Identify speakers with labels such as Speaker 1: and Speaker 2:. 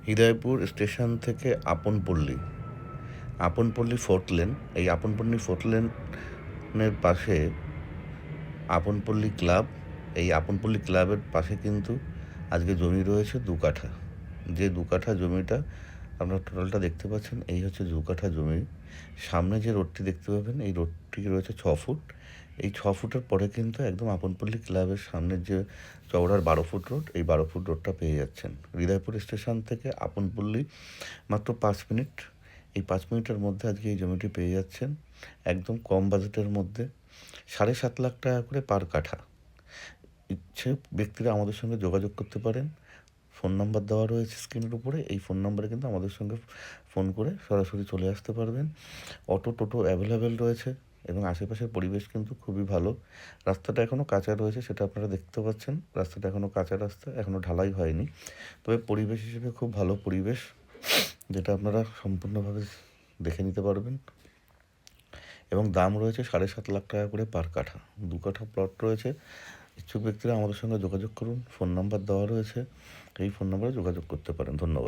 Speaker 1: Hridaypur station থেকে আপনপল্লী fourth lane, এই আপনপল্লী fourth লেনের পাশে আপনপল্লী ক্লাব, এই আপনপল্লী ক্লাবের পাশে কিন্তু আজকে জমি রয়েছে 2 কাঠা। যে 2 কাঠা জমিটা আপনারা টোটালটা দেখতে পাচ্ছেন, এই হচ্ছে 2 কাঠা জমি। সামনে যে রোডটি দেখতে পাবেন, এই রোডটি রয়েছে 6 ফুট। এই 6 ফুটের পরে কিন্তু একদম আপনপল্লী ক্লাবের সামনের যে চওড়ার 12 ফুট রোড, এই 12 ফুট রোডটা পেয়ে যাচ্ছেন। হৃদয়পুর স্টেশন থেকে আপনপল্লী মাত্র 5 মিনিট। এই 5 মিনিটের মধ্যে আজকে এই জমিটি পেয়ে যাচ্ছেন একদম কম বাজেটের মধ্যে। 7.5 লাখ টাকা করে পার কাঠা। ইচ্ছে ব্যক্তিরা আমাদের সঙ্গে যোগাযোগ করতে পারেন। ফোন নাম্বার দেওয়া রয়েছে স্ক্রিনের উপরে। এই ফোন নাম্বারে কিন্তু আমাদের সঙ্গে ফোন করে সরাসরি চলে আসতে পারবেন। অটো টোটো অ্যাভেলেবেল রয়েছে এবং আশেপাশের পরিবেশ কিন্তু খুবই ভালো। রাস্তাটা এখনও কাঁচা রয়েছে, সেটা আপনারা দেখতে পাচ্ছেন। রাস্তাটা এখনও কাঁচা রাস্তা, এখনও ঢালাই হয়নি। তবে পরিবেশ হিসেবে খুব ভালো পরিবেশ, যেটা আপনারা সম্পূর্ণভাবে দেখে নিতে পারবেন। এবং দাম রয়েছে 7.5 লাখ টাকা করে পার কাঠা। 2 কাঠা প্লট রয়েছে। ইচ্ছুক ব্যক্তিরা আমাদের সঙ্গে যোগাযোগ করুন। ফোন নাম্বার দেওয়া রয়েছে, এই ফোন নাম্বারে যোগাযোগ করতে পারেন। ধন্যবাদ।